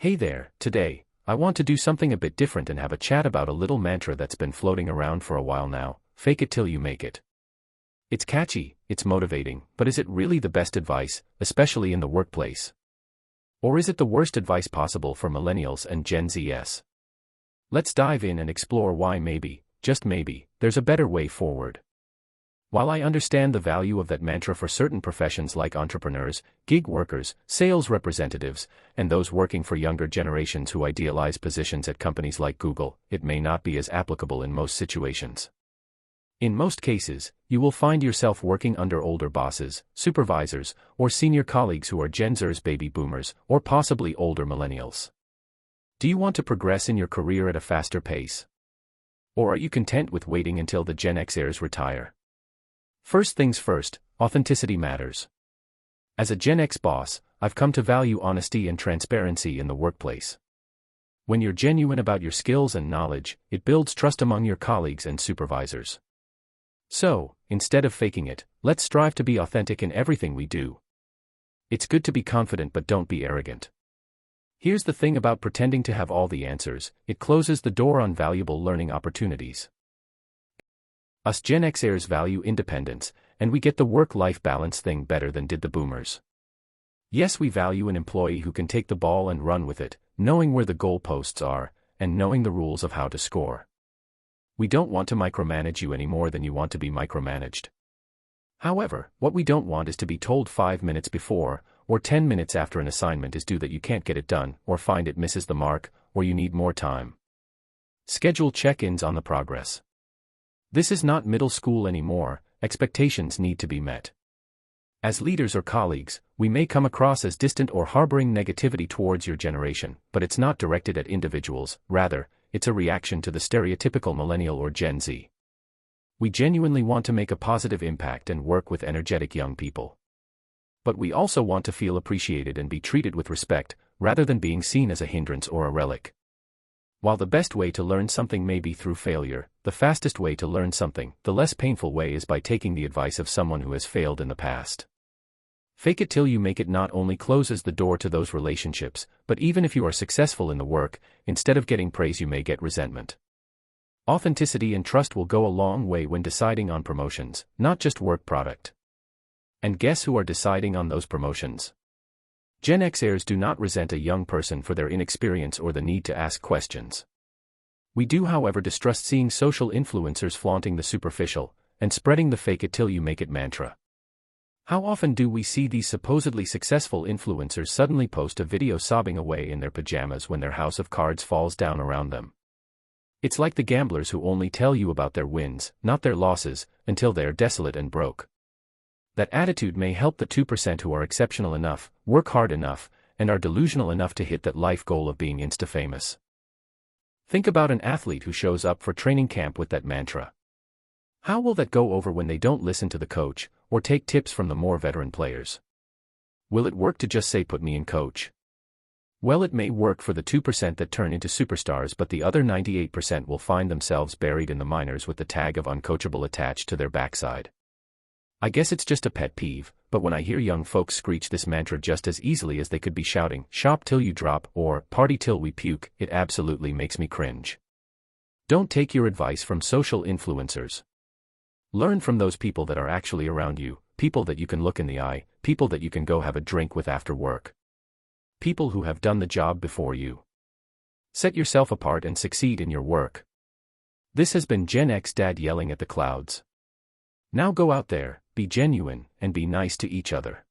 Hey there, today, I want to do something a bit different and have a chat about a little mantra that's been floating around for a while now: fake it till you make it. It's catchy, it's motivating, but is it really the best advice, especially in the workplace? Or is it the worst advice possible for Millennials and Gen Zs? Let's dive in and explore why maybe, just maybe, there's a better way forward. While I understand the value of that mantra for certain professions like entrepreneurs, gig workers, sales representatives, and those working for younger generations who idealize positions at companies like Google, it may not be as applicable in most situations. In most cases, you will find yourself working under older bosses, supervisors, or senior colleagues who are Gen Zers, baby boomers, or possibly older millennials. Do you want to progress in your career at a faster pace? Or are you content with waiting until the Gen Xers retire? First things first, authenticity matters. As a Gen X boss, I've come to value honesty and transparency in the workplace. When you're genuine about your skills and knowledge, it builds trust among your colleagues and supervisors. So, instead of faking it, let's strive to be authentic in everything we do. It's good to be confident, but don't be arrogant. Here's the thing about pretending to have all the answers: it closes the door on valuable learning opportunities. Us Gen Xers value independence, and we get the work-life balance thing better than did the boomers. Yes, we value an employee who can take the ball and run with it, knowing where the goalposts are, and knowing the rules of how to score. We don't want to micromanage you any more than you want to be micromanaged. However, what we don't want is to be told 5 minutes before, or 10 minutes after an assignment is due that you can't get it done, or find it misses the mark, or you need more time. Schedule check-ins on the progress. This is not middle school anymore. Expectations need to be met. As leaders or colleagues, we may come across as distant or harboring negativity towards your generation, but it's not directed at individuals. Rather, it's a reaction to the stereotypical millennial or Gen Z. We genuinely want to make a positive impact and work with energetic young people. But we also want to feel appreciated and be treated with respect, rather than being seen as a hindrance or a relic. While the best way to learn something may be through failure, the fastest way to learn something, the less painful way, is by taking the advice of someone who has failed in the past. Fake it till you make it not only closes the door to those relationships, but even if you are successful in the work, instead of getting praise you may get resentment. Authenticity and trust will go a long way when deciding on promotions, not just work product. And guess who are deciding on those promotions? Gen Xers do not resent a young person for their inexperience or the need to ask questions. We do, however, distrust seeing social influencers flaunting the superficial and spreading the fake it till you make it mantra. How often do we see these supposedly successful influencers suddenly post a video sobbing away in their pajamas when their house of cards falls down around them? It's like the gamblers who only tell you about their wins, not their losses, until they're desolate and broke. That attitude may help the 2% who are exceptional enough, work hard enough, and are delusional enough to hit that life goal of being insta-famous. Think about an athlete who shows up for training camp with that mantra. How will that go over when they don't listen to the coach, or take tips from the more veteran players? Will it work to just say, "Put me in, coach"? Well, it may work for the 2% that turn into superstars, but the other 98% will find themselves buried in the minors with the tag of uncoachable attached to their backside. I guess it's just a pet peeve, but when I hear young folks screech this mantra just as easily as they could be shouting, "Shop till you drop," or "Party till we puke," it absolutely makes me cringe. Don't take your advice from social influencers. Learn from those people that are actually around you, people that you can look in the eye, people that you can go have a drink with after work. People who have done the job before you. Set yourself apart and succeed in your work. This has been Gen X Dad yelling at the clouds. Now go out there, be genuine, and be nice to each other.